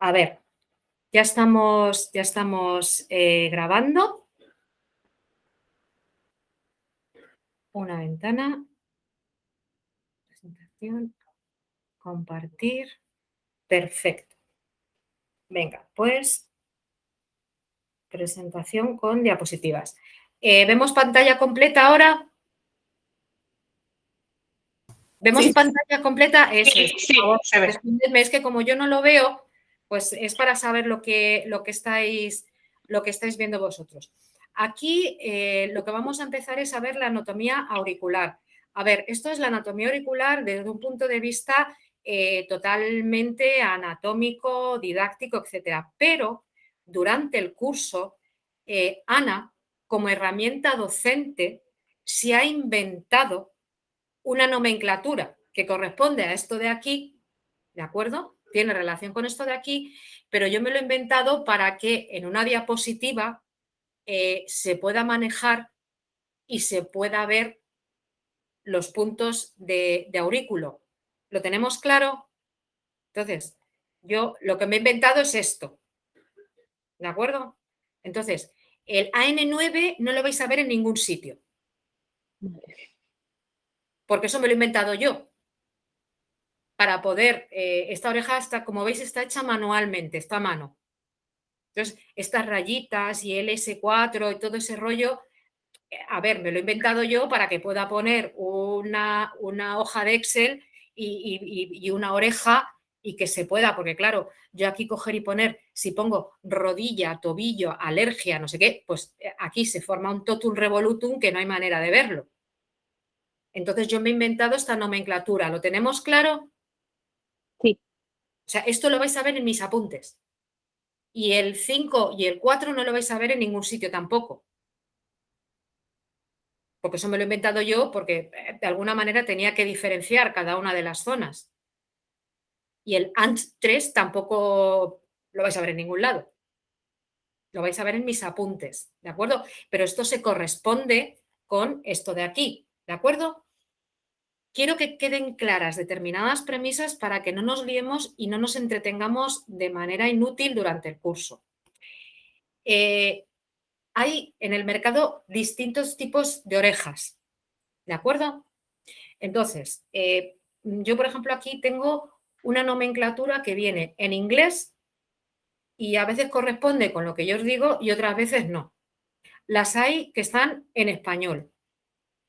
A ver, ya estamos grabando. Una ventana. Presentación. Compartir. Perfecto. Venga, pues presentación con diapositivas. ¿Vemos pantalla completa ahora? ¿Vemos Sí. pantalla completa? Eso es. Sí, Por favor, se ve. respondedme. Es que como yo no lo veo, pues es para saber lo que estáis viendo vosotros. Aquí lo que vamos a empezar es a ver la anatomía auricular. A ver, esto es la anatomía auricular desde un punto de vista totalmente anatómico, didáctico, etcétera. Pero durante el curso, Ana, como herramienta docente, se ha inventado una nomenclatura que corresponde a esto de aquí, ¿de acuerdo? Tiene relación con esto de aquí, pero yo me lo he inventado para que en una diapositiva se pueda manejar y se pueda ver los puntos de aurículo. ¿Lo tenemos claro? Entonces, yo lo que me he inventado es esto, ¿de acuerdo? Entonces, el AN9 no lo vais a ver en ningún sitio, porque eso me lo he inventado yo. Para poder, esta oreja, está, como veis, está hecha manualmente, está a mano. Entonces, estas rayitas y el S4 y todo ese rollo, a ver, me lo he inventado yo para que pueda poner una hoja de Excel y una oreja y que se pueda, porque claro, yo aquí coger y poner, si pongo rodilla, tobillo, alergia, no sé qué, pues aquí se forma un totum revolutum que no hay manera de verlo. Entonces yo me he inventado esta nomenclatura, ¿lo tenemos claro? Sí. O sea, esto lo vais a ver en mis apuntes. Y el 5 y el 4 no lo vais a ver en ningún sitio tampoco. Porque eso me lo he inventado yo porque de alguna manera tenía que diferenciar cada una de las zonas. Y el ANT3 tampoco lo vais a ver en ningún lado. Lo vais a ver en mis apuntes, ¿de acuerdo? Pero esto se corresponde con esto de aquí, ¿de acuerdo? Quiero que queden claras determinadas premisas para que no nos liemos y no nos entretengamos de manera inútil durante el curso. Hay en el mercado distintos tipos de orejas, ¿de acuerdo? Entonces, yo, por ejemplo, aquí tengo una nomenclatura que viene en inglés y a veces corresponde con lo que yo os digo y otras veces no. Las hay que están en español,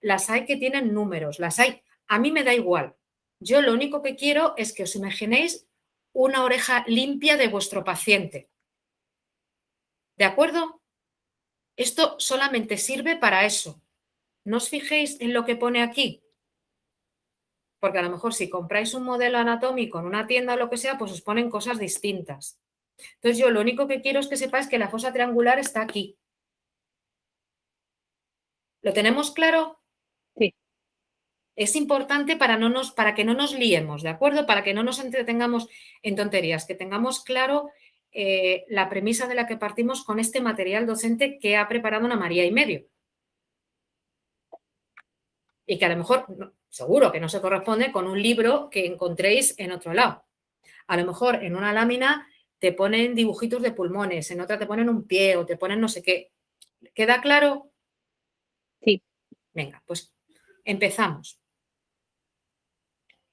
las hay que tienen números, las hay. A mí me da igual. Yo lo único que quiero es que os imaginéis una oreja limpia de vuestro paciente. ¿De acuerdo? Esto solamente sirve para eso. No os fijéis en lo que pone aquí, porque a lo mejor si compráis un modelo anatómico en una tienda o lo que sea, pues os ponen cosas distintas. Entonces yo lo único que quiero es que sepáis que la fosa triangular está aquí. ¿Lo tenemos claro? Sí. Es importante para que no nos liemos, ¿de acuerdo? Para que no nos entretengamos en tonterías, que tengamos claro la premisa de la que partimos con este material docente que ha preparado Ana María y medio. Y que a lo mejor, seguro que no se corresponde con un libro que encontréis en otro lado. A lo mejor en una lámina te ponen dibujitos de pulmones, en otra te ponen un pie o te ponen no sé qué. ¿Queda claro? Sí. Venga, pues empezamos.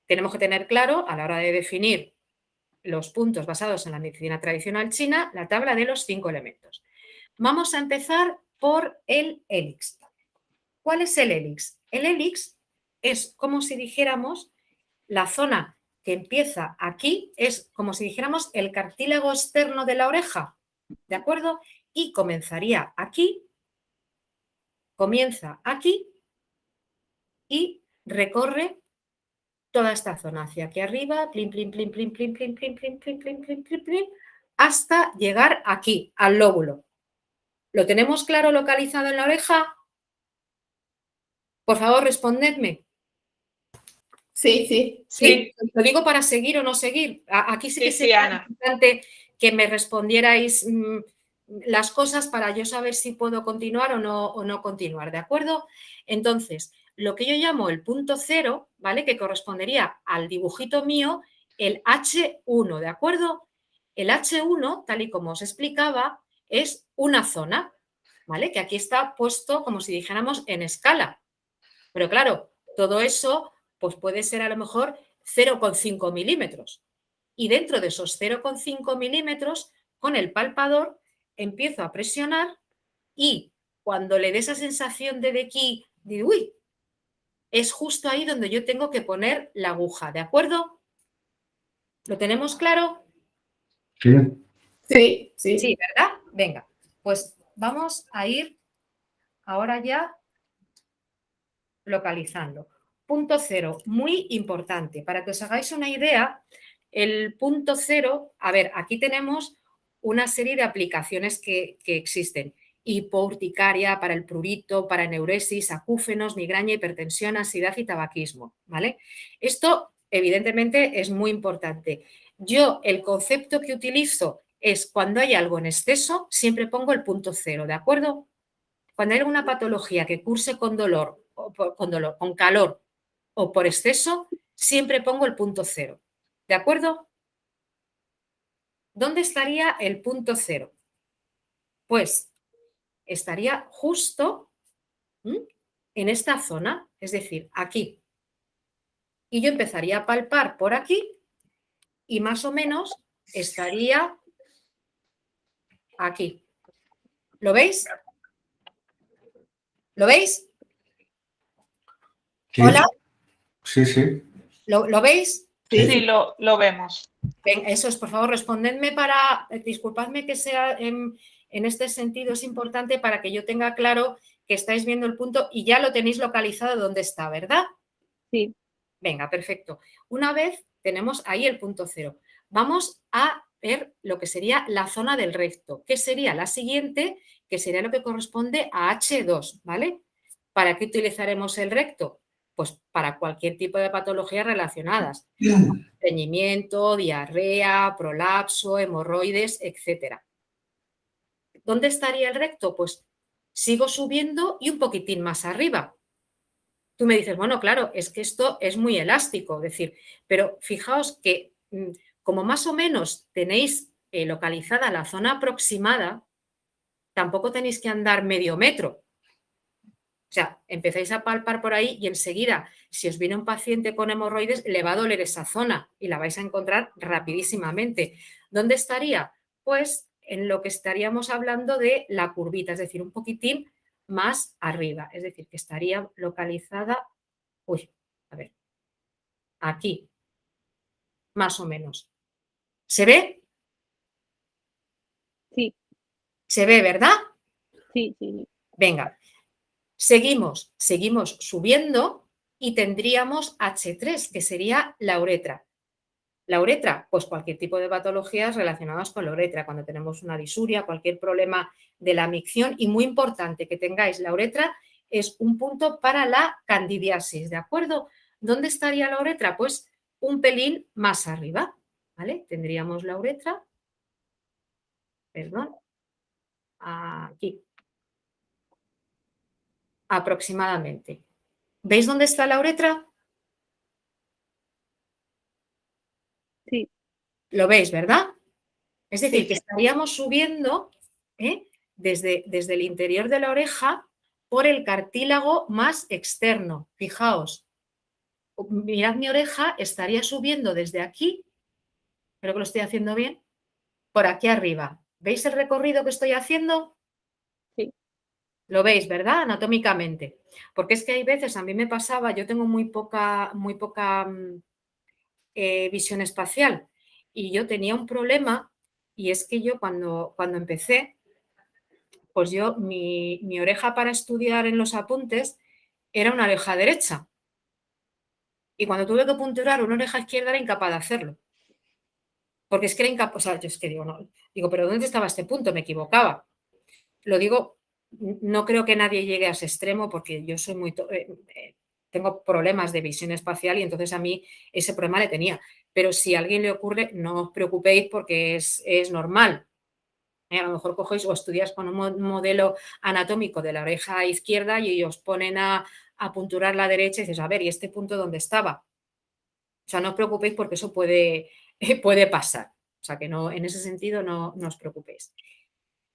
Tenemos que tener claro, a la hora de definir los puntos basados en la medicina tradicional china, la tabla de los 5 elementos. Vamos a empezar por el hélix. ¿Cuál es el hélix? El hélix es como si dijéramos la zona que empieza aquí, es como si dijéramos el cartílago externo de la oreja, ¿de acuerdo? Y comenzaría aquí, comienza aquí y recorre toda esta zona hacia aquí arriba, plin, plin, plin, plin, plin, plin, plin, plin, plin, plin, plin, plin, plin, hasta llegar aquí, al lóbulo. ¿Lo tenemos claro localizado en la oreja? Por favor, respondedme. Sí, sí. ¿Sí? Lo digo para seguir o no seguir. Aquí sí que sería importante que me respondierais las cosas para yo saber si puedo continuar o no continuar, ¿de acuerdo? Entonces, lo que yo llamo el punto cero, ¿vale? Que correspondería al dibujito mío, el H1, ¿de acuerdo? El H1, tal y como os explicaba, es una zona, ¿vale? Que aquí está puesto como si dijéramos en escala. Pero claro, todo eso pues puede ser a lo mejor 0,5 milímetros. Y dentro de esos 0,5 milímetros, con el palpador, empiezo a presionar y cuando le dé esa sensación de aquí, digo, uy, es justo ahí donde yo tengo que poner la aguja, ¿de acuerdo? ¿Lo tenemos claro? Sí. Sí, sí. Sí, ¿verdad? Venga, pues vamos a ir ahora ya localizando. Punto cero, muy importante. Para que os hagáis una idea, el punto cero, a ver, aquí tenemos una serie de aplicaciones que existen. Hipourticaria, para el prurito, para neuresis, acúfenos, migraña, hipertensión, ansiedad y tabaquismo, ¿vale? Esto, evidentemente, es muy importante. Yo, el concepto que utilizo es cuando hay algo en exceso, siempre pongo el punto cero, ¿de acuerdo? Cuando hay alguna patología que curse con dolor, con calor o por exceso, siempre pongo el punto cero. ¿De acuerdo? ¿Dónde estaría el punto cero? Pues estaría justo en esta zona, es decir, aquí. Y yo empezaría a palpar por aquí y más o menos estaría aquí. ¿Lo veis? ¿Lo veis? Sí. ¿Hola? Sí, sí. ¿Lo veis? Sí. Sí, lo vemos. Venga, eso es, por favor, respondedme para, disculpadme que sea en este sentido, es importante para que yo tenga claro que estáis viendo el punto y ya lo tenéis localizado dónde está, ¿verdad? Sí. Venga, perfecto. Una vez tenemos ahí el punto cero, vamos a ver lo que sería la zona del recto, que sería la siguiente, que sería lo que corresponde a H2, ¿vale? ¿Para qué utilizaremos el recto? Pues para cualquier tipo de patologías relacionadas. Estreñimiento, diarrea, prolapso, hemorroides, etcétera. ¿Dónde estaría el recto? Pues sigo subiendo y un poquitín más arriba. Tú me dices, bueno, claro, es que esto es muy elástico, decir, pero fijaos que como más o menos tenéis localizada la zona aproximada, tampoco tenéis que andar medio metro. O sea, empezáis a palpar por ahí y enseguida, si os viene un paciente con hemorroides, le va a doler esa zona y la vais a encontrar rapidísimamente. ¿Dónde estaría? Pues en lo que estaríamos hablando de la curvita, es decir, un poquitín más arriba. Es decir, que estaría localizada, a ver, aquí, más o menos. ¿Se ve? Sí. ¿Se ve, verdad? Sí, sí. Venga, seguimos subiendo y tendríamos H3, que sería la uretra. La uretra, pues cualquier tipo de patologías relacionadas con la uretra, cuando tenemos una disuria, cualquier problema de la micción y muy importante que tengáis la uretra es un punto para la candidiasis, ¿de acuerdo? ¿Dónde estaría la uretra? Pues un pelín más arriba, ¿vale? Tendríamos la uretra, perdón, aquí, aproximadamente. ¿Veis dónde está la uretra? Sí. Lo veis, ¿verdad? Es decir, Sí. que estaríamos subiendo desde el interior de la oreja por el cartílago más externo. Fijaos, mirad mi oreja, estaría subiendo desde aquí, creo que lo estoy haciendo bien, por aquí arriba. ¿Veis el recorrido que estoy haciendo? Sí. Lo veis, ¿verdad? Anatómicamente. Porque es que hay veces, a mí me pasaba, yo tengo muy poca visión espacial y yo tenía un problema y es que yo cuando empecé, pues yo, mi oreja para estudiar en los apuntes era una oreja derecha. Y cuando tuve que punturar una oreja izquierda era incapaz de hacerlo. Porque es que era incapaz, o sea, yo es que digo, no, digo, pero ¿dónde estaba este punto? Me equivocaba. Lo digo, no creo que nadie llegue a ese extremo porque yo soy tengo problemas de visión espacial y entonces a mí ese problema le tenía. Pero si a alguien le ocurre, no os preocupéis porque es normal. A lo mejor cogéis o estudiáis con un modelo anatómico de la oreja izquierda y os ponen a punturar la derecha y dices, a ver, ¿y este punto dónde estaba? O sea, no os preocupéis porque eso puede pasar. O sea que no, en ese sentido no os preocupéis.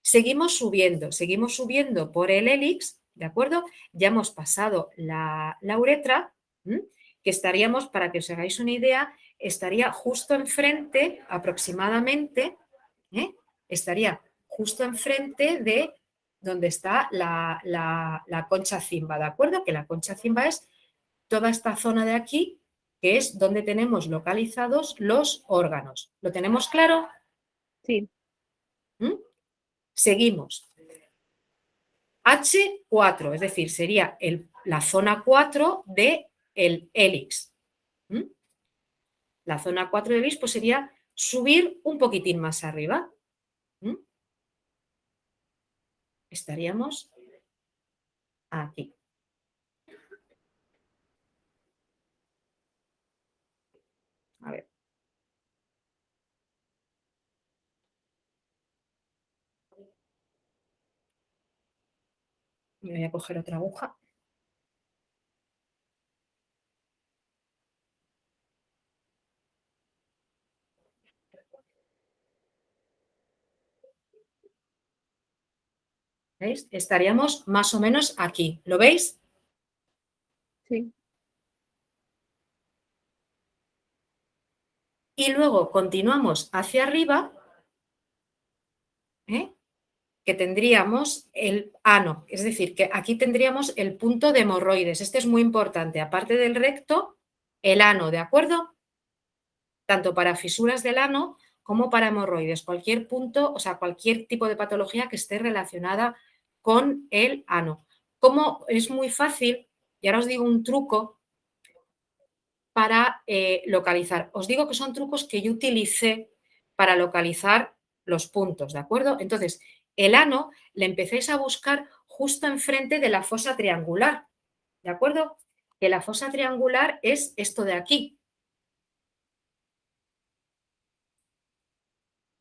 Seguimos subiendo por el hélix, ¿de acuerdo? Ya hemos pasado la uretra, que estaríamos, para que os hagáis una idea, estaría justo enfrente, aproximadamente, estaría justo enfrente de donde está la concha cimba, ¿de acuerdo? Que la concha cimba es toda esta zona de aquí, que es donde tenemos localizados los órganos. ¿Lo tenemos claro? Sí, Seguimos. H4, es decir, sería la zona 4 del hélix. La zona 4 del hélix pues sería subir un poquitín más arriba. Estaríamos aquí. A ver. Me voy a coger otra aguja. ¿Veis? Estaríamos más o menos aquí. ¿Lo veis? sí, Y luego continuamos hacia arriba, que tendríamos el ano. Es decir, que aquí tendríamos el punto de hemorroides. Este es muy importante. Aparte del recto, el ano, ¿de acuerdo? Tanto para fisuras del ano como para hemorroides. Cualquier punto, o sea, cualquier tipo de patología que esté relacionada con el ano. Como es muy fácil, y ahora os digo un truco para localizar. Os digo que son trucos que yo utilicé para localizar los puntos, ¿de acuerdo? Entonces, el ano le empecéis a buscar justo enfrente de la fosa triangular, ¿de acuerdo? Que la fosa triangular es esto de aquí.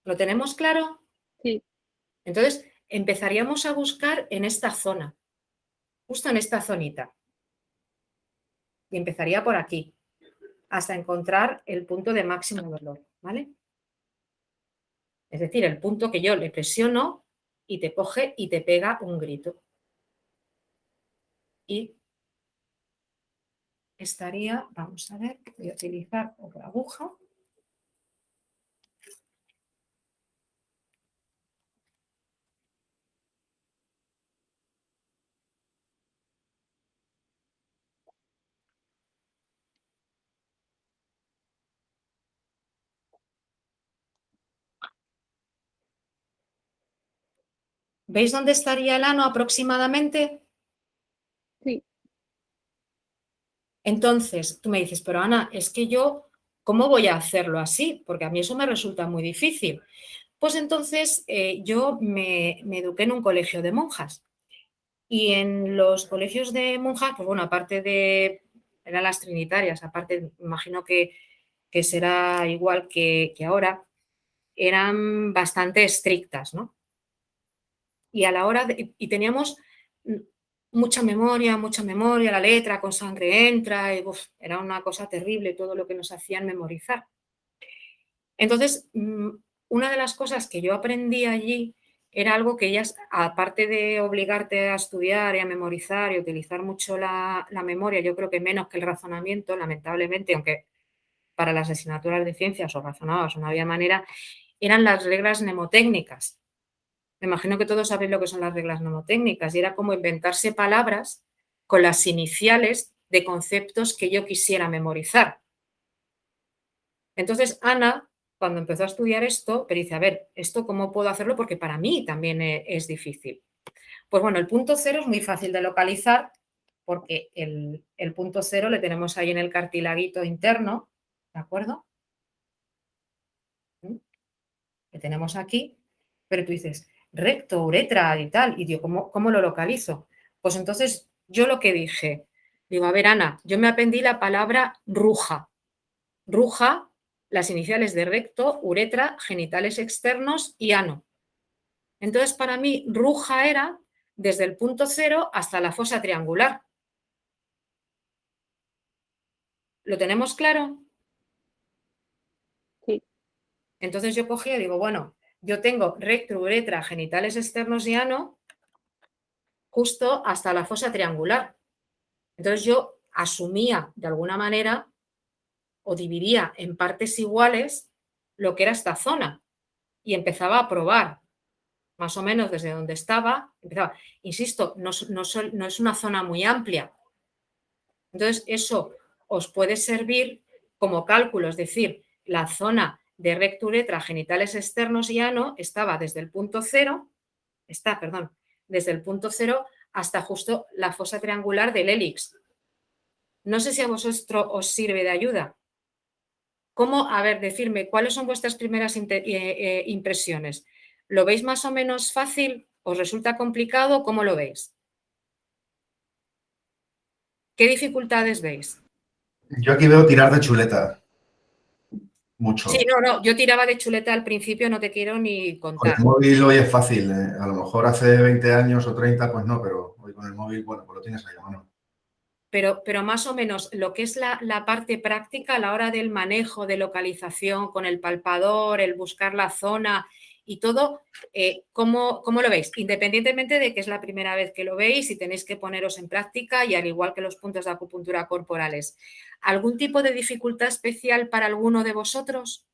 ¿Lo tenemos claro? sí, Entonces, empezaríamos a buscar en esta zona, justo en esta zonita. Y empezaría por aquí, hasta encontrar el punto de máximo dolor, ¿vale? Es decir, el punto que yo le presiono y te coge y te pega un grito. Y estaría, vamos a ver, voy a utilizar otra aguja. ¿Veis dónde estaría el ano aproximadamente? sí, Entonces, tú me dices, pero Ana, es que yo, ¿cómo voy a hacerlo así? Porque a mí eso me resulta muy difícil. Pues entonces yo me eduqué en un colegio de monjas. Y en los colegios de monjas, pues bueno, aparte de, eran las trinitarias, aparte, imagino que será igual que ahora, eran bastante estrictas, ¿no? Y a la hora de, y teníamos mucha memoria, la letra con sangre entra, y, era una cosa terrible todo lo que nos hacían memorizar. Entonces, una de las cosas que yo aprendí allí era algo que ellas, aparte de obligarte a estudiar y a memorizar y a utilizar mucho la memoria, yo creo que menos que el razonamiento, lamentablemente, aunque para las asignaturas de ciencias o razonabas o no había manera, eran las reglas mnemotécnicas. Me imagino que todos sabéis lo que son las reglas mnemotécnicas y era como inventarse palabras con las iniciales de conceptos que yo quisiera memorizar. Entonces, Ana, cuando empezó a estudiar esto, pero dice, a ver, ¿esto cómo puedo hacerlo? Porque para mí también es difícil. Pues bueno, el punto cero es muy fácil de localizar porque el punto cero le tenemos ahí en el cartilaguito interno, ¿de acuerdo? Que tenemos aquí, pero tú dices, recto, uretra y tal, y digo, ¿cómo lo localizo? Pues entonces yo lo que dije, digo, a ver, Ana, yo me aprendí la palabra ruja. Ruja, las iniciales de recto, uretra, genitales externos y ano. Entonces, para mí, ruja era desde el punto cero hasta la fosa triangular. ¿Lo tenemos claro? sí, Entonces yo cogía y digo, bueno, yo tengo recto, uretra, genitales externos y ano justo hasta la fosa triangular. Entonces yo asumía de alguna manera o dividía en partes iguales lo que era esta zona y empezaba a probar más o menos desde donde estaba. Insisto, no es una zona muy amplia. Entonces eso os puede servir como cálculo, es decir, la zona de recto, uretra, genitales externos y ano estaba desde el punto cero, desde el punto cero hasta justo la fosa triangular del hélix. No sé si a vosotros os sirve de ayuda. ¿Cómo? A ver, decirme, ¿cuáles son vuestras primeras impresiones? ¿Lo veis más o menos fácil? ¿Os resulta complicado? ¿Cómo lo veis? ¿Qué dificultades veis? Yo aquí veo tirar de chuleta. Mucho. Sí, no, yo tiraba de chuleta al principio, no te quiero ni Con contar. el móvil hoy es fácil. A lo mejor hace 20 años o 30, pues no, pero hoy con el móvil, bueno, pues lo tienes ahí a mano. Pero más o menos lo que es la parte práctica a la hora del manejo de localización con el palpador, el buscar la zona y todo, ¿cómo lo veis? Independientemente de que es la primera vez que lo veis y tenéis que poneros en práctica y al igual que los puntos de acupuntura corporales. ¿Algún tipo de dificultad especial para alguno de vosotros?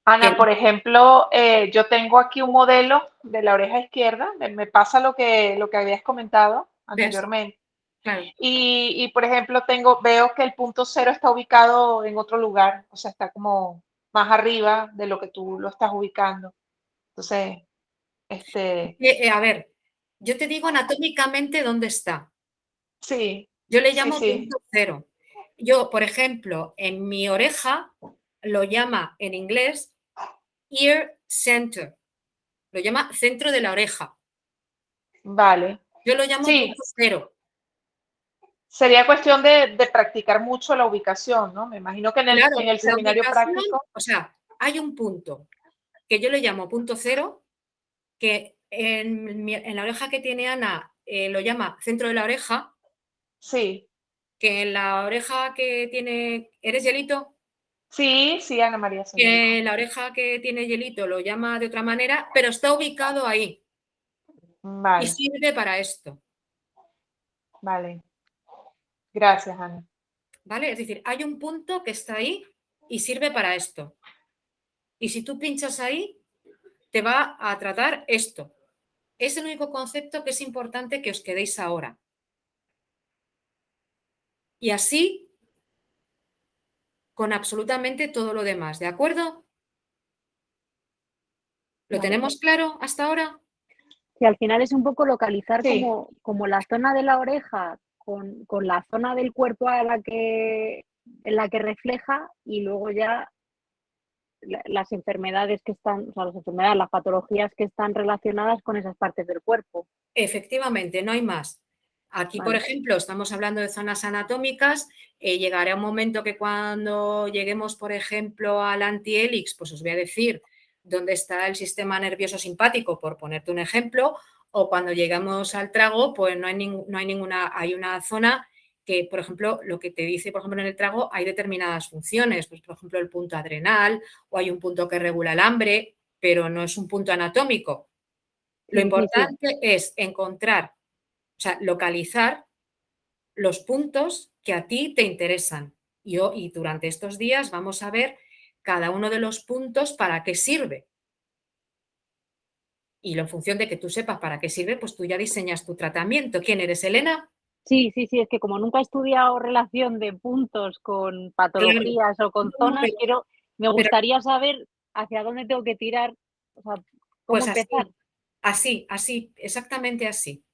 Ana, por ejemplo, yo tengo aquí un modelo de la oreja izquierda, me pasa lo que habías comentado anteriormente. Claro. Y, por ejemplo, veo que el punto cero está ubicado en otro lugar, o sea, está como más arriba de lo que tú lo estás ubicando. Entonces, A ver, yo te digo anatómicamente dónde está. sí. Yo le Sí, llamo sí. punto cero. Yo, por ejemplo, en mi oreja lo llama en inglés ear center. Lo llama centro de la oreja. Vale. Yo lo llamo Sí, punto cero. sería cuestión de practicar mucho la ubicación, ¿no? Me imagino que Claro, en el la seminario ubicación, práctico. o sea, hay un punto que yo le llamo punto cero, que en la oreja que tiene Ana lo llama centro de la oreja, Sí, que en la oreja que tiene, ¿eres Hielito? sí, sí, Ana María. Sí. Que la oreja que tiene Hielito lo llama de otra manera, pero está ubicado ahí y Vale, sirve para esto, vale. Gracias, Ana. ¿vale? Es decir, hay un punto que está ahí y sirve para esto. Y si tú pinchas ahí, te va a tratar esto. Es el único concepto que es importante que os quedéis ahora. Y así con absolutamente todo lo demás, ¿de acuerdo? ¿Lo Vale. tenemos claro hasta ahora? Que al final es un poco localizar Sí. como la zona de la oreja con la zona del cuerpo en la que refleja y luego ya las enfermedades que están, o sea, las enfermedades, las patologías que están relacionadas con esas partes del cuerpo. Efectivamente, no hay más. Aquí, por Vale. ejemplo, estamos hablando de zonas anatómicas. Llegará un momento que cuando lleguemos, por ejemplo, al antihélix, pues os voy a decir dónde está el sistema nervioso simpático, por ponerte un ejemplo, o cuando llegamos al trago, pues no hay ninguna, hay una zona que, por ejemplo, lo que te dice, por ejemplo, en el trago hay determinadas funciones, pues, por ejemplo, el punto adrenal o hay un punto que regula el hambre, pero no es un punto anatómico. Lo Sí, sí, sí. importante es encontrar, o sea, localizar los puntos que a ti te interesan. Y durante estos días vamos a ver cada uno de los puntos para qué sirve. Y en función de que tú sepas para qué sirve, pues tú ya diseñas tu tratamiento. ¿Quién eres, Elena? Sí, sí, sí, es que como nunca he estudiado relación de puntos con Claro. patologías o con No, zonas, me pero gustaría saber hacia dónde tengo que tirar, o sea, cómo pues empezar. así, exactamente así,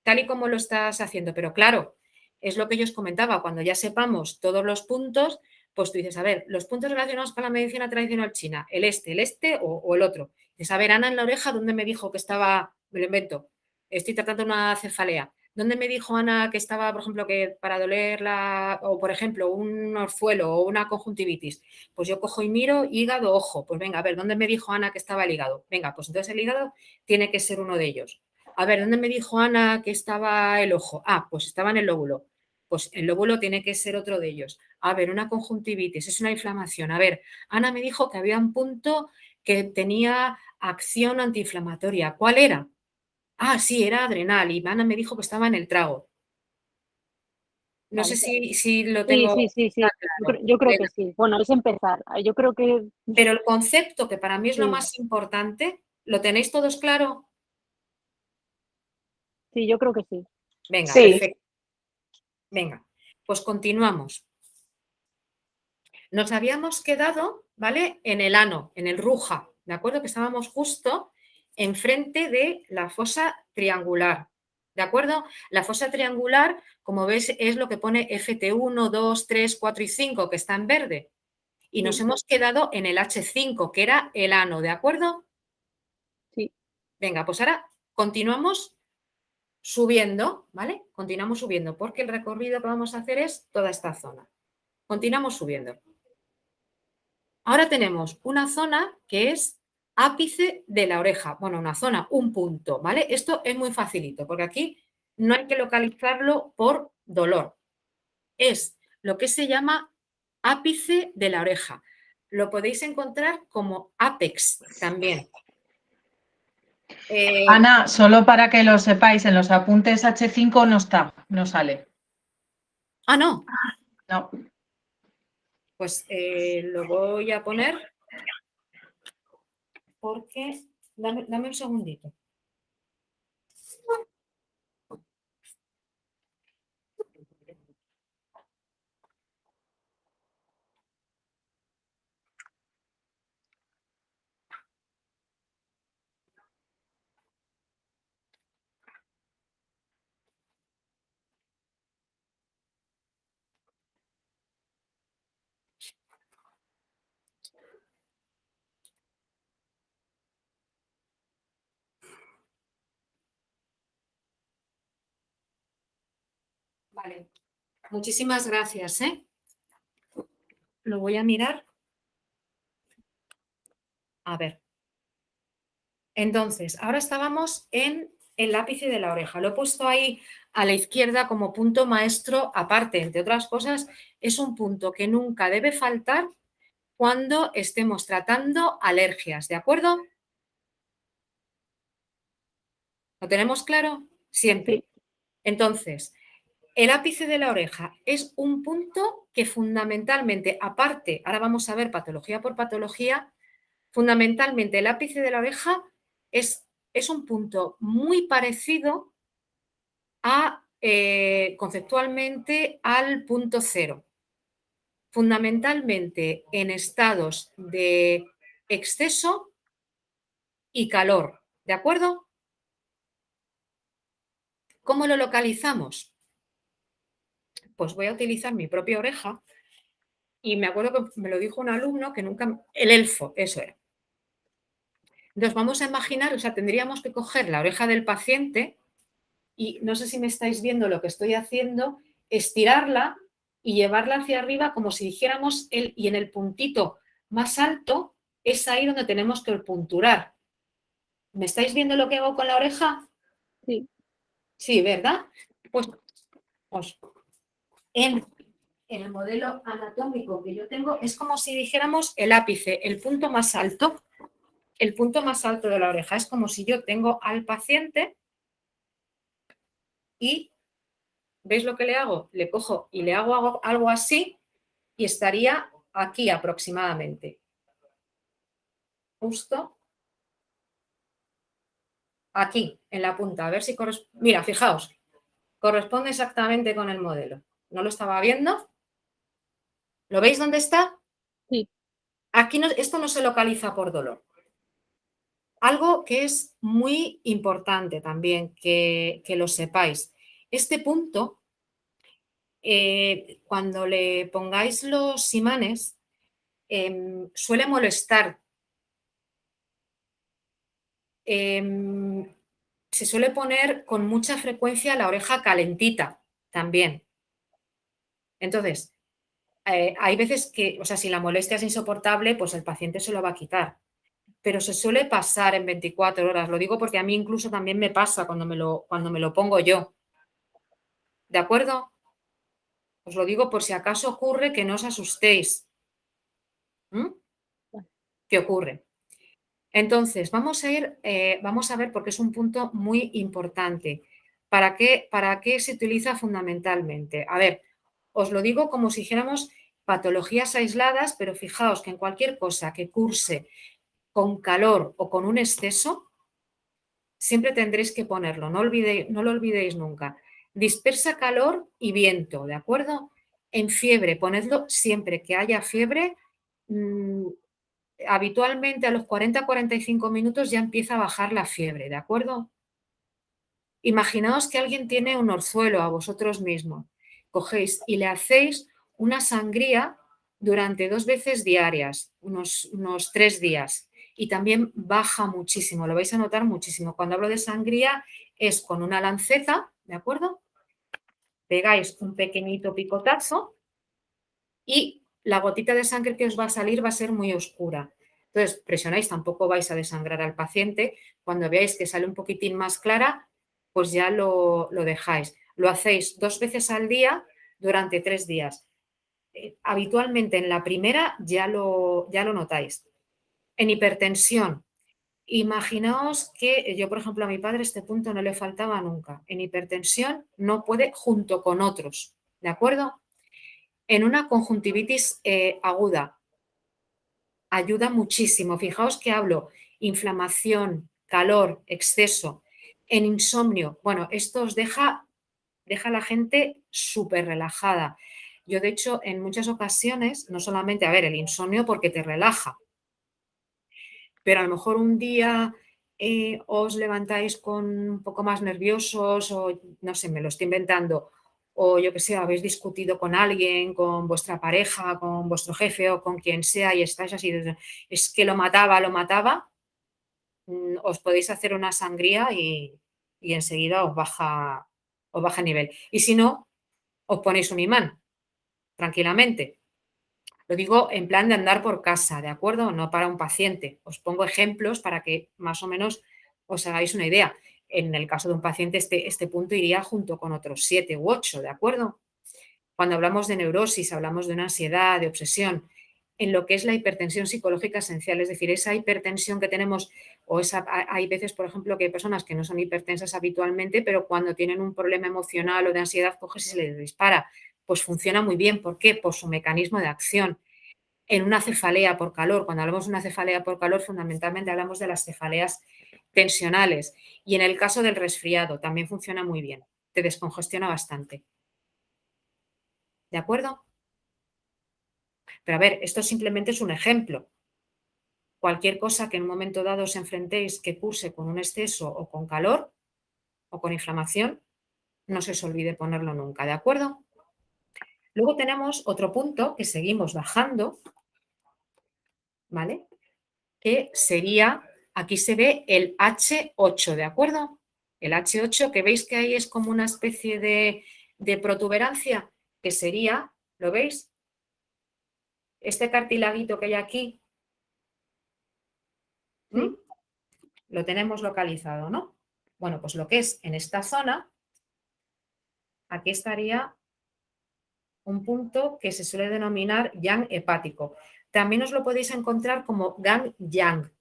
tal y como lo estás haciendo. Pero claro, es lo que yo os comentaba, cuando ya sepamos todos los puntos, pues tú dices, a ver, los puntos relacionados con la medicina tradicional china, el este o el otro. Dices, a ver, Ana en la oreja, ¿dónde me dijo que estaba, me lo invento, estoy tratando una cefalea? ¿Dónde me dijo Ana que estaba, por ejemplo, que para doler o por ejemplo, un orzuelo o una conjuntivitis? Pues yo cojo y miro hígado, ojo. Pues venga, a ver, ¿dónde me dijo Ana que estaba el hígado? Venga, pues entonces el hígado tiene que ser uno de ellos. A ver, ¿dónde me dijo Ana que estaba el ojo? Ah, pues estaba en el lóbulo. Pues el lóbulo tiene que ser otro de ellos. A ver, una conjuntivitis, es una inflamación. A ver, Ana me dijo que había un punto que tenía acción antiinflamatoria. ¿Cuál era? Ah, sí, era adrenal y Ana me dijo que estaba en el trago. No sé Vale. si lo Sí, tengo sí, sí, sí. claro. Yo creo Elena. que sí. Bueno, es empezar. Yo creo que Pero el concepto, que para mí es lo sí, más importante, ¿lo tenéis todos claro? sí, yo creo que sí. Venga, Sí. perfecto. Venga, pues continuamos. Nos habíamos quedado, ¿vale? En el ano, en el ruja, ¿de acuerdo? Que estábamos justo enfrente de la fosa triangular, ¿de acuerdo? La fosa triangular, como ves, es lo que pone FT1, 2, 3, 4 y 5, que está en verde. Y nos Sí, hemos quedado en el H5, que era el ano, ¿de acuerdo? sí. Venga, pues ahora continuamos subiendo, ¿vale? Continuamos subiendo, porque el recorrido que vamos a hacer es toda esta zona. Continuamos subiendo. Ahora tenemos una zona que es ápice de la oreja. Bueno, una zona, un punto, ¿vale? Esto es muy facilito, porque aquí no hay que localizarlo por dolor. Es lo que se llama ápice de la oreja. Lo podéis encontrar como ápex también. Ana, solo para que lo sepáis, en los apuntes H5 no está, no sale. No, No. pues lo voy a poner porque... Dame un segundito. Vale, muchísimas gracias, ¿eh? Lo voy a mirar. A ver. Entonces, ahora estábamos en el ápice de la oreja. Lo he puesto ahí a la izquierda como punto maestro aparte, entre otras cosas, es un punto que nunca debe faltar cuando estemos tratando alergias, ¿de acuerdo? ¿Lo tenemos claro? Siempre. Sí. Entonces, el ápice de la oreja es un punto que fundamentalmente, aparte, ahora vamos a ver patología por patología, fundamentalmente el ápice de la oreja es un punto muy parecido conceptualmente al punto cero, fundamentalmente en estados de exceso y calor, ¿de acuerdo? ¿Cómo lo localizamos? Pues voy a utilizar mi propia oreja y me acuerdo que me lo dijo un alumno que nunca... El elfo, eso era. Entonces vamos a imaginar, o sea, tendríamos que coger la oreja del paciente y no sé si me estáis viendo lo que estoy haciendo, estirarla y llevarla hacia arriba como si dijéramos y en el puntito más alto es ahí donde tenemos que punturar. ¿Me estáis viendo lo que hago con la oreja? Sí. Sí, ¿verdad? Pues en el modelo anatómico que yo tengo es como si dijéramos el ápice, el punto más alto de la oreja. Es como si yo tengo al paciente y ¿veis lo que le hago? Le cojo y le hago algo así y estaría aquí aproximadamente. Justo aquí, en la punta. A ver si corresponde. Mira, fijaos, corresponde exactamente con el modelo. ¿No lo estaba viendo? ¿Lo veis dónde está? Sí. Aquí esto no se localiza por dolor. Algo que es muy importante también que lo sepáis. Este punto, cuando le pongáis los imanes, suele molestar. Se suele poner con mucha frecuencia la oreja calentita también. Entonces, hay veces que, o sea, si la molestia es insoportable, pues el paciente se lo va a quitar. Pero se suele pasar en 24 horas. Lo digo porque a mí incluso también me pasa cuando me lo pongo yo. ¿De acuerdo? Os lo digo por si acaso ocurre, que no os asustéis. ¿Qué ocurre? Entonces, vamos a ver, porque es un punto muy importante. ¿Para qué se utiliza fundamentalmente? A ver, os lo digo como si dijéramos patologías aisladas, pero fijaos que en cualquier cosa que curse con calor o con un exceso, siempre tendréis que ponerlo, no lo olvidéis nunca. Dispersa calor y viento, ¿de acuerdo? En fiebre, ponedlo siempre que haya fiebre. Habitualmente a los 40-45 minutos ya empieza a bajar la fiebre, ¿de acuerdo? Imaginaos que alguien tiene un orzuelo a vosotros mismos. Cogéis y le hacéis una sangría durante 2 veces diarias, unos 3 días. Y también baja muchísimo, lo vais a notar muchísimo. Cuando hablo de sangría es con una lanceta, ¿de acuerdo? Pegáis un pequeñito picotazo y la gotita de sangre que os va a salir va a ser muy oscura. Entonces, presionáis, tampoco vais a desangrar al paciente. Cuando veáis que sale un poquitín más clara, pues ya lo dejáis. Lo hacéis 2 veces al día durante 3 días. Habitualmente en la primera ya lo notáis. En hipertensión, imaginaos que yo, por ejemplo, a mi padre este punto no le faltaba nunca. En hipertensión no puede junto con otros, ¿de acuerdo? En una conjuntivitis aguda, ayuda muchísimo. Fijaos que hablo inflamación, calor, exceso. En insomnio, bueno, esto os deja a la gente súper relajada. Yo, de hecho, en muchas ocasiones, no solamente, a ver, el insomnio porque te relaja, pero a lo mejor un día os levantáis con un poco más nerviosos o, no sé, me lo estoy inventando, o yo que sé, habéis discutido con alguien, con vuestra pareja, con vuestro jefe o con quien sea y estáis así, es que lo mataba, os podéis hacer una sangría y enseguida os baja el nivel. Y si no, os ponéis un imán, tranquilamente. Lo digo en plan de andar por casa, ¿de acuerdo? No para un paciente. Os pongo ejemplos para que más o menos os hagáis una idea. En el caso de un paciente, este punto iría junto con otros 7 u 8, ¿de acuerdo? Cuando hablamos de neurosis, hablamos de una ansiedad, de obsesión, en lo que es la hipertensión psicológica esencial, es decir, esa hipertensión que tenemos, hay veces, por ejemplo, que hay personas que no son hipertensas habitualmente, pero cuando tienen un problema emocional o de ansiedad, coges y se les dispara. Pues funciona muy bien. ¿Por qué? Por su mecanismo de acción. En una cefalea por calor, cuando hablamos de una cefalea por calor, fundamentalmente hablamos de las cefaleas tensionales. Y en el caso del resfriado, también funciona muy bien. Te descongestiona bastante. ¿De acuerdo? Pero a ver, esto simplemente es un ejemplo. Cualquier cosa que en un momento dado os enfrentéis que curse con un exceso o con calor o con inflamación, no se os olvide ponerlo nunca, ¿de acuerdo? Luego tenemos otro punto que seguimos bajando, ¿vale? Que sería, aquí se ve el H8, ¿de acuerdo? El H8, que veis que ahí es como una especie de protuberancia, que sería, ¿lo veis? Este cartilaguito que hay aquí, Sí. lo tenemos localizado, ¿no? Bueno, pues lo que es en esta zona, aquí estaría un punto que se suele denominar yang hepático. También os lo podéis encontrar como gang yang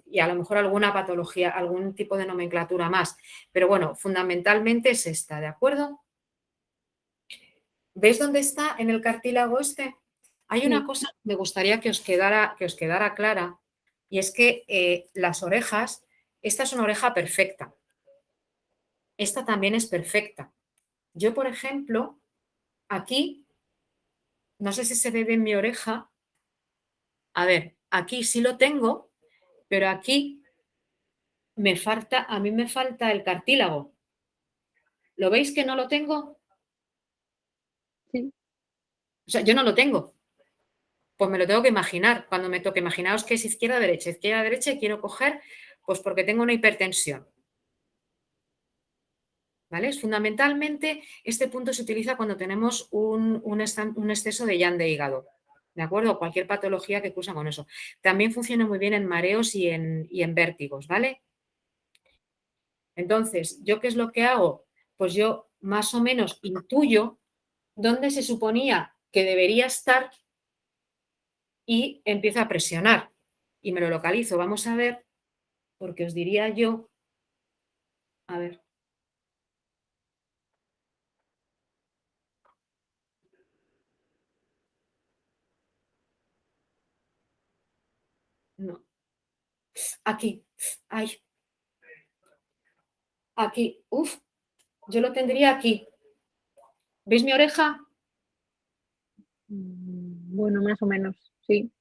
y a lo mejor alguna patología, algún tipo de nomenclatura más. Pero bueno, fundamentalmente es esta, ¿de acuerdo? ¿Veis dónde está en el cartílago este? Hay una cosa que me gustaría que os quedara clara, y es que las orejas, esta es una oreja perfecta. Esta también es perfecta. Yo, por ejemplo, aquí, no sé si se ve bien mi oreja. A ver, aquí sí lo tengo, pero aquí a mí me falta el cartílago. ¿Lo veis que no lo tengo? Sí. O sea, yo no lo tengo. Pues me lo tengo que imaginar. Cuando me toque, imaginaos que es izquierda, derecha, y quiero coger, pues porque tengo una hipertensión. ¿Vale? Fundamentalmente, este punto se utiliza cuando tenemos un exceso de yang de hígado. ¿De acuerdo? Cualquier patología que cursa con eso. También funciona muy bien en mareos y en vértigos, ¿vale? Entonces, ¿yo qué es lo que hago? Pues yo más o menos intuyo dónde se suponía que debería estar y empiezo a presionar y me lo localizo. Vamos a ver, porque os diría yo, a ver. No. Aquí. Ay. Aquí. Uf. Yo lo tendría aquí. ¿Veis mi oreja? Bueno, más o menos, sí.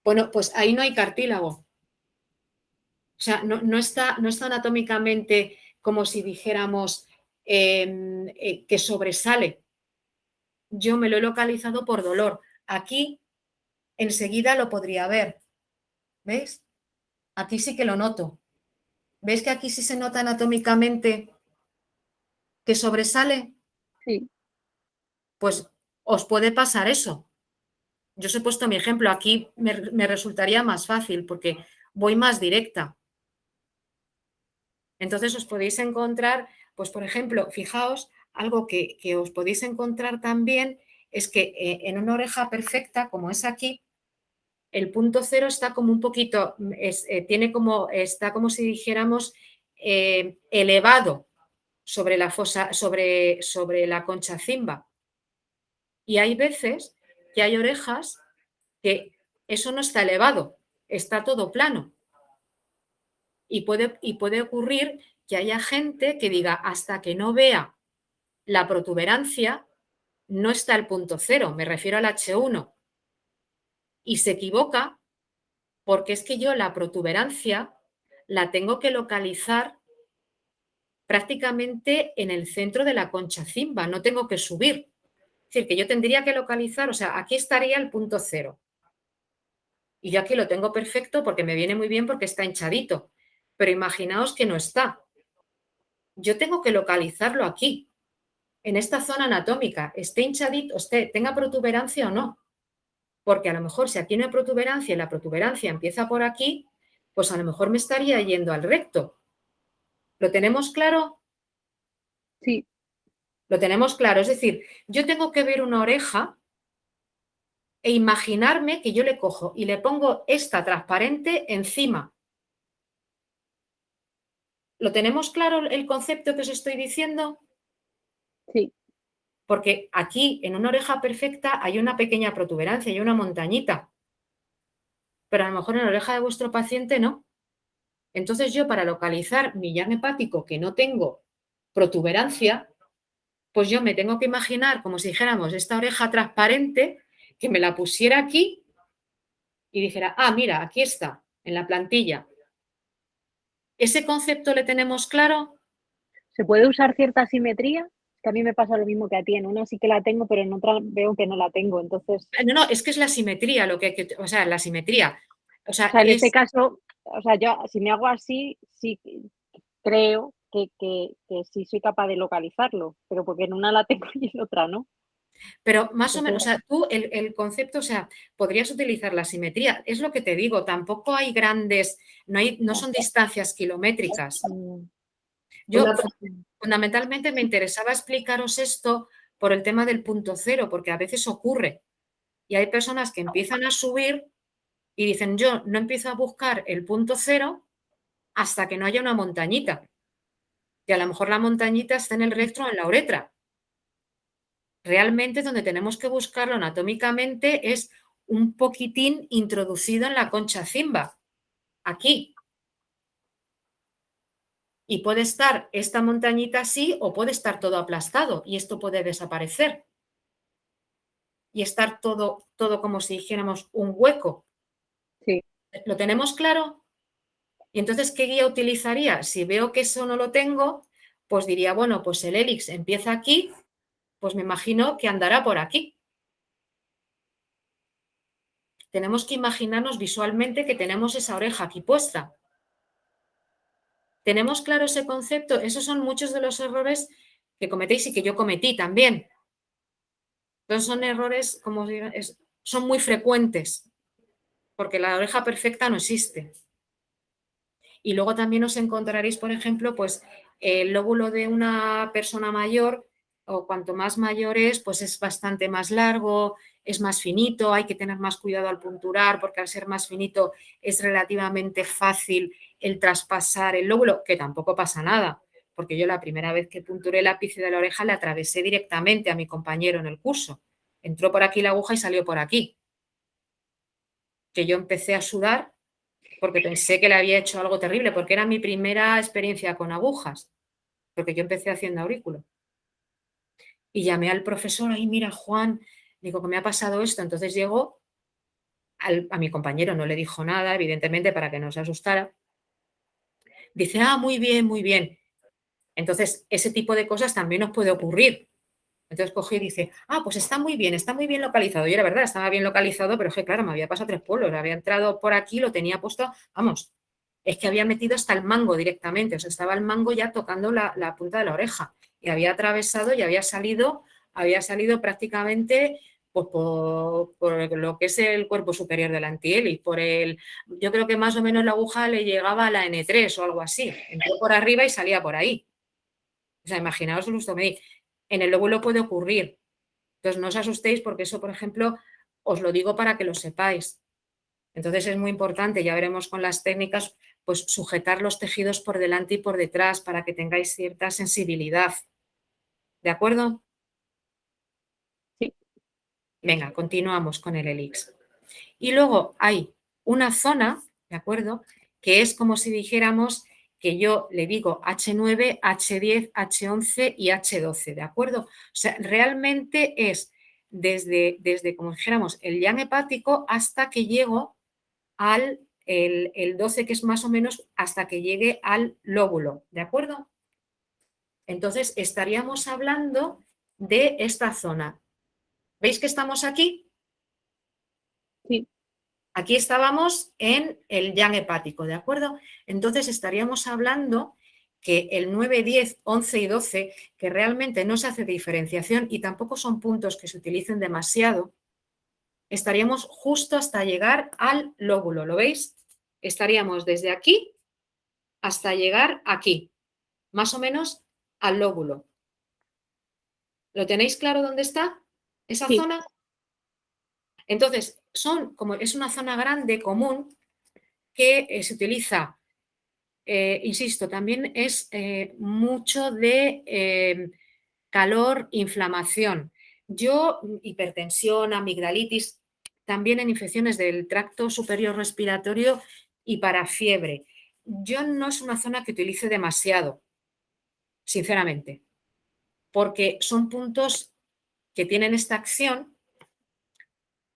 Bueno, pues ahí no hay cartílago. O sea, no está anatómicamente como si dijéramos que sobresale. Yo me lo he localizado por dolor. Aquí enseguida lo podría ver. ¿Veis? Aquí sí que lo noto. ¿Veis que aquí sí se nota anatómicamente que sobresale? Sí. Pues os puede pasar eso. Yo os he puesto mi ejemplo. Aquí me resultaría más fácil porque voy más directa. Entonces os podéis encontrar, pues por ejemplo, fijaos, algo que os podéis encontrar también es que en una oreja perfecta, como es aquí, el punto cero está como un poquito, está como si dijéramos elevado sobre la fosa, sobre la concha cimba. Y hay veces que hay orejas que eso no está elevado, está todo plano. Y puede ocurrir que haya gente que diga, hasta que no vea la protuberancia, no está el punto cero, me refiero al H1. Y se equivoca porque es que yo la protuberancia la tengo que localizar prácticamente en el centro de la concha cimba, no tengo que subir. Es decir, que yo tendría que localizar, o sea, aquí estaría el punto cero. Y yo aquí lo tengo perfecto porque me viene muy bien porque está hinchadito. Pero imaginaos que no está. Yo tengo que localizarlo aquí, en esta zona anatómica, esté hinchadito, tenga protuberancia o no. Porque a lo mejor si aquí no hay protuberancia y la protuberancia empieza por aquí, pues a lo mejor me estaría yendo al recto. ¿Lo tenemos claro? Sí. Lo tenemos claro. Es decir, yo tengo que ver una oreja e imaginarme que yo le cojo y le pongo esta transparente encima. ¿Lo tenemos claro el concepto que os estoy diciendo? Sí. Porque aquí, en una oreja perfecta, hay una pequeña protuberancia, hay una montañita. Pero a lo mejor en la oreja de vuestro paciente no. Entonces yo, para localizar mi llame hepático que no tengo protuberancia, pues yo me tengo que imaginar como si dijéramos esta oreja transparente, que me la pusiera aquí y dijera, ah, mira, aquí está, en la plantilla. ¿Ese concepto le tenemos claro? ¿Se puede usar cierta simetría? Que a mí me pasa lo mismo que a ti. En una sí que la tengo, pero en otra veo que no la tengo. Entonces, No, es que es la simetría lo que hay que, o sea, la simetría. O sea, en este caso, o sea, yo si me hago así, sí creo que sí soy capaz de localizarlo, pero porque en una la tengo y en otra no. pero más o menos, o sea, tú el concepto, o sea, podrías utilizar la simetría. Es lo que te digo, tampoco hay grandes, no son distancias kilométricas. Yo fundamentalmente me interesaba explicaros esto por el tema del punto cero, porque a veces ocurre. Y hay personas que empiezan a subir y dicen, yo no empiezo a buscar el punto cero hasta que no haya una montañita. Y a lo mejor la montañita está en el recto o en la uretra. Realmente donde tenemos que buscarlo anatómicamente es un poquitín introducido en la concha cimba, aquí. Y puede estar esta montañita así o puede estar todo aplastado y esto puede desaparecer. Y estar todo como si dijéramos un hueco. Sí. ¿Lo tenemos claro? Y entonces, ¿qué guía utilizaría? Si veo que eso no lo tengo, pues diría, bueno, pues el hélix empieza aquí, pues me imagino que andará por aquí. Tenemos que imaginarnos visualmente que tenemos esa oreja aquí puesta. ¿Tenemos claro ese concepto? Esos son muchos de los errores que cometéis y que yo cometí también. Entonces son errores, como son muy frecuentes, porque la oreja perfecta no existe. Y luego también os encontraréis, por ejemplo, pues el lóbulo de una persona mayor o cuanto más mayor es, pues es bastante más largo, es más finito, hay que tener más cuidado al punturar porque al ser más finito es relativamente fácil el traspasar el lóbulo, que tampoco pasa nada, porque yo la primera vez que punturé el ápice de la oreja le atravesé directamente a mi compañero en el curso. Entró por aquí la aguja y salió por aquí. Que yo empecé a sudar porque pensé que le había hecho algo terrible, porque era mi primera experiencia con agujas, porque yo empecé haciendo aurículo. Y llamé al profesor, ay, mira, Juan, digo que me ha pasado esto. Entonces llegó, a mi compañero no le dijo nada, evidentemente, para que no se asustara. Dice, ah, muy bien, muy bien. Entonces, ese tipo de cosas también nos puede ocurrir. Entonces cogí y dice, ah, pues está muy bien localizado. Y era verdad, estaba bien localizado, pero es que, claro, me había pasado 3 pueblos. Había entrado por aquí, lo tenía puesto, vamos, es que había metido hasta el mango directamente. O sea, estaba el mango ya tocando la punta de la oreja. Y había atravesado y había salido prácticamente pues, por lo que es el cuerpo superior del antihélice. Yo creo que más o menos la aguja le llegaba a la N3 o algo así. Entró por arriba y salía por ahí. O sea, imaginaos el susto. En el lóbulo puede ocurrir. Entonces, no os asustéis porque eso, por ejemplo, os lo digo para que lo sepáis. Entonces, es muy importante, ya veremos con las técnicas, pues sujetar los tejidos por delante y por detrás para que tengáis cierta sensibilidad. ¿De acuerdo? Sí. Venga, continuamos con el helix. Y luego hay una zona, ¿de acuerdo? Que es como si dijéramos que yo le digo H9, H10, H11 y H12, ¿de acuerdo? O sea, realmente es desde como dijéramos, el yang hepático hasta que llego al el 12, que es más o menos hasta que llegue al lóbulo, ¿de acuerdo? Entonces, estaríamos hablando de esta zona. ¿Veis que estamos aquí? Sí. Aquí estábamos en el yang hepático, ¿de acuerdo? Entonces estaríamos hablando que el 9, 10, 11 y 12, que realmente no se hace diferenciación y tampoco son puntos que se utilicen demasiado, estaríamos justo hasta llegar al lóbulo, ¿lo veis? Estaríamos desde aquí hasta llegar aquí, más o menos al lóbulo. ¿Lo tenéis claro dónde está esa Sí. zona? Entonces, como es una zona grande, común, que se utiliza, insisto, también es mucho de calor, inflamación. Hipertensión, amigdalitis, también en infecciones del tracto superior respiratorio y para fiebre. Yo no es una zona que utilice demasiado, sinceramente, porque son puntos que tienen esta acción,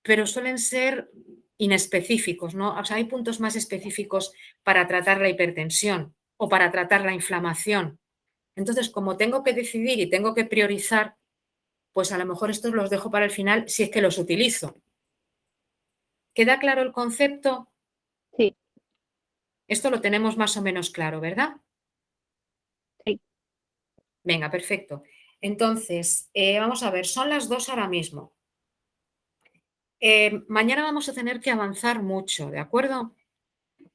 pero suelen ser inespecíficos, ¿no? O sea, hay puntos más específicos para tratar la hipertensión o para tratar la inflamación. Entonces, como tengo que decidir y tengo que priorizar, pues a lo mejor estos los dejo para el final si es que los utilizo. ¿Queda claro el concepto? Sí. Esto lo tenemos más o menos claro, ¿verdad? Sí. Venga, perfecto. Entonces, vamos a ver, son las 2 ahora mismo. Mañana vamos a tener que avanzar mucho, ¿de acuerdo?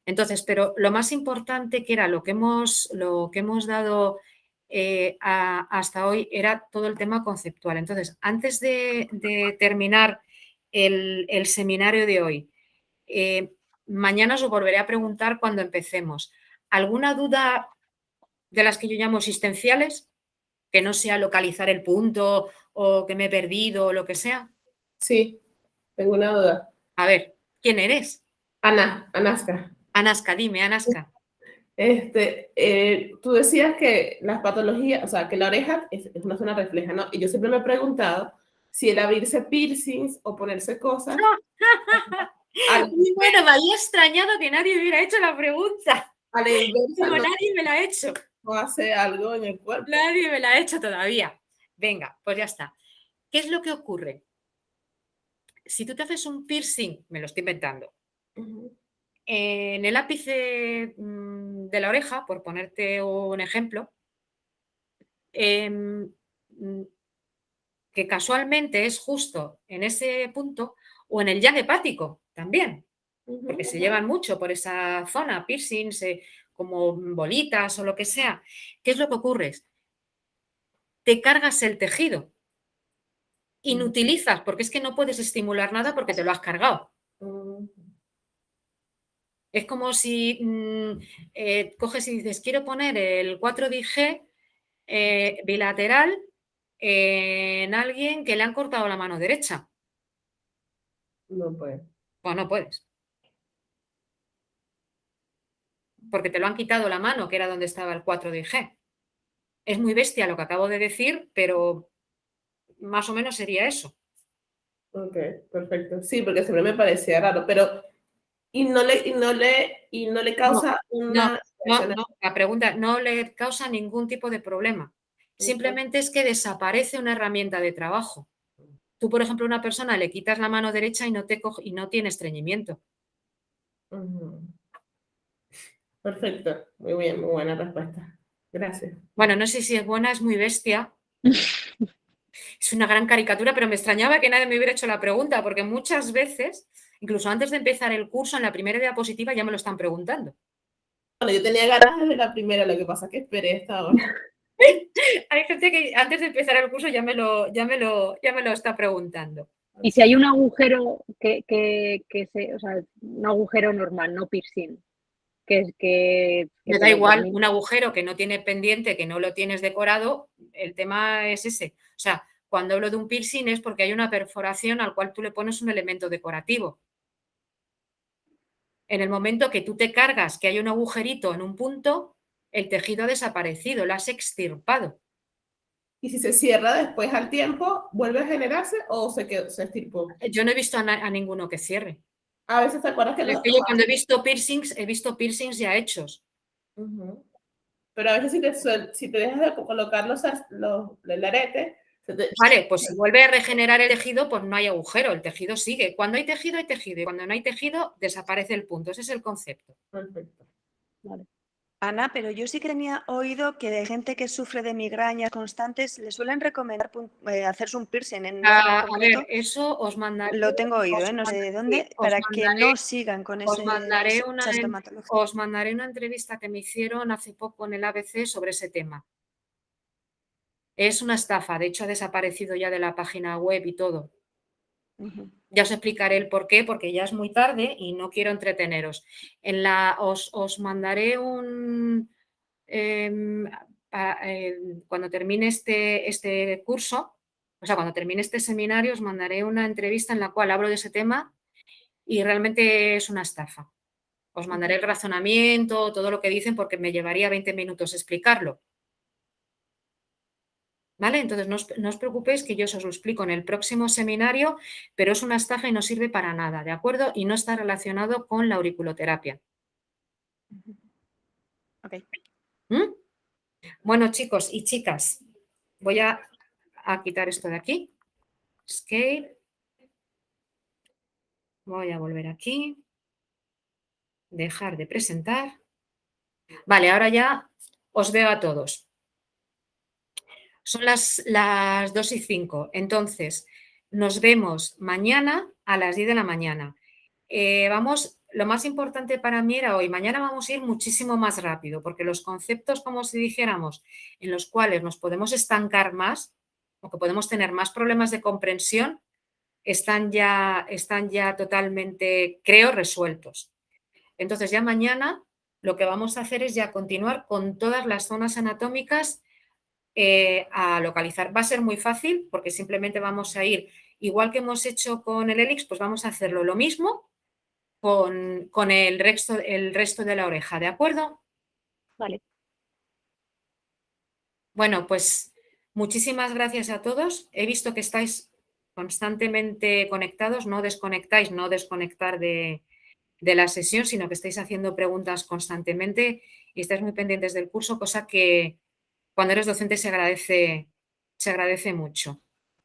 Entonces, pero lo más importante que era lo que hemos dado hasta hoy era todo el tema conceptual. Entonces, antes de terminar el seminario de hoy, mañana os lo volveré a preguntar cuando empecemos. ¿Alguna duda de las que yo llamo existenciales? Que no sea localizar el punto o que me he perdido o lo que sea. Sí, tengo una duda. A ver, ¿quién eres? Anaska. Anaska, dime, Anaska. Tú decías que las patologías, o sea, que la oreja es una zona refleja, ¿no? Y yo siempre me he preguntado si el abrirse piercings o ponerse cosas. Y bueno, me había extrañado que nadie me hubiera hecho la pregunta. A la inversa, Como no, nadie me la ha hecho. no hace algo en el cuerpo. Nadie me la ha hecho todavía. Venga, pues ya está. ¿Qué es lo que ocurre? Si tú te haces un piercing, me lo estoy inventando, en el ápice de la oreja, por ponerte un ejemplo, que casualmente es justo en ese punto, o en el yang hepático también, porque se llevan mucho por esa zona, piercings, como bolitas o lo que sea. ¿Qué es lo que ocurre? te cargas el tejido. Inutilizas, porque es que no puedes estimular nada porque te lo has cargado. Es como si coges y dices, quiero poner el 4DG bilateral en alguien que le han cortado la mano derecha. No puede. Pues no puedes. Porque te lo han quitado la mano, que era donde estaba el 4DG. Es muy bestia lo que acabo de decir, pero más o menos sería eso. Ok, perfecto. Sí, porque siempre me parecía raro, pero y no le causa una... No, la pregunta no le causa ningún tipo de problema. Simplemente es que desaparece una herramienta de trabajo. Tú, por ejemplo, a una persona le quitas la mano derecha y no tiene estreñimiento. Perfecto, muy bien, muy buena respuesta. Gracias. Bueno, no sé si es buena, es muy bestia. Es una gran caricatura, pero me extrañaba que nadie me hubiera hecho la pregunta, porque muchas veces, incluso antes de empezar el curso, en la primera diapositiva ya me lo están preguntando. Bueno, yo tenía ganas de la primera, lo que pasa es que esperé esta hora. Hay gente que antes de empezar el curso ya me lo está preguntando. Y si hay un agujero o sea, un agujero normal, no piercing, que Me da igual, un agujero que no tiene pendiente, que no lo tienes decorado, el tema es ese. O sea, cuando hablo de un piercing es porque hay una perforación al cual tú le pones un elemento decorativo. En el momento que tú te cargas que hay un agujerito en un punto, el tejido ha desaparecido, lo has extirpado. Y si se cierra después al tiempo, ¿vuelve a generarse o se estirpó? Yo no he visto a ninguno que cierre. A veces te acuerdas que Es que yo cuando he visto piercings ya hechos. Pero a veces si te dejas de colocar el arete... Vale, pues si vuelve a regenerar el tejido, pues no hay agujero, el tejido sigue. Cuando hay tejido, hay tejido. Y cuando no hay tejido, desaparece el punto. Ese es el concepto. Perfecto. Vale. Ana, pero yo sí que tenía oído que de gente que sufre de migrañas constantes le suelen recomendar hacerse un piercing en una zona A concreto. ver, eso os mandaré. Lo tengo oído, no sé de dónde, para que no sigan con esa estomatología. Os mandaré una entrevista que me hicieron hace poco en el ABC sobre ese tema. Es una estafa, de hecho ha desaparecido ya de la página web y todo. Ya os explicaré el por qué, porque ya es muy tarde y no quiero entreteneros. Os mandaré cuando termine este curso, o sea, cuando termine este seminario, os mandaré una entrevista en la cual hablo de ese tema y realmente es una estafa. Os mandaré el razonamiento, todo lo que dicen, porque me llevaría 20 minutos explicarlo. ¿Vale? Entonces, no os preocupéis que yo os lo explico en el próximo seminario, pero es una estafa y no sirve para nada, ¿de acuerdo? Y no está relacionado con la auriculoterapia. Okay. Bueno, chicos y chicas, voy a quitar esto de aquí. Scale. Voy a volver aquí. Dejar de presentar. Vale, ahora ya os veo a todos. Son las 2:05. Entonces, nos vemos mañana a las 10 de la mañana. Lo más importante para mí era hoy. Mañana vamos a ir muchísimo más rápido, porque los conceptos, como si dijéramos, en los cuales nos podemos estancar más, o que podemos tener más problemas de comprensión, están ya totalmente, creo, resueltos. Entonces, ya mañana lo que vamos a hacer es ya continuar con todas las zonas anatómicas a localizar. Va a ser muy fácil porque simplemente vamos a ir, igual que hemos hecho con el hélix, pues vamos a hacerlo lo mismo con el resto de la oreja, ¿de acuerdo? Vale. Bueno, pues muchísimas gracias a todos. He visto que estáis constantemente conectados, no desconectáis, no desconectar de la sesión, sino que estáis haciendo preguntas constantemente y estáis muy pendientes del curso, cosa que cuando eres docente se agradece mucho.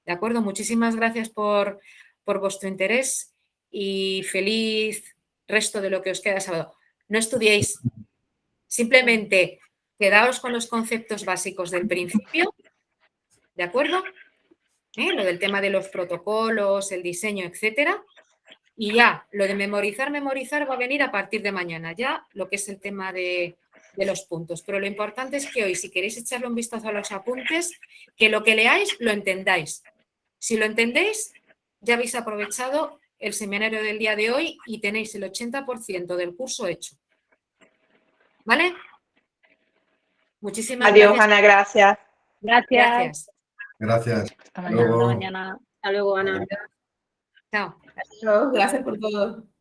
¿De acuerdo? Muchísimas gracias por vuestro interés y feliz resto de lo que os queda sábado. No estudiéis, simplemente quedaos con los conceptos básicos del principio, ¿de acuerdo? Lo del tema de los protocolos, el diseño, etcétera. Y ya, lo de memorizar va a venir a partir de mañana. Ya lo que es el tema de de los puntos. Pero lo importante es que hoy, si queréis echarle un vistazo a los apuntes, que lo que leáis lo entendáis. Si lo entendéis, ya habéis aprovechado el seminario del día de hoy y tenéis el 80% del curso hecho. ¿Vale? Muchísimas Adiós, gracias. Ana, gracias. Gracias. Gracias. Hasta Hasta mañana. luego. Hasta mañana. Hasta luego, Ana. Chao. Gracias por todo.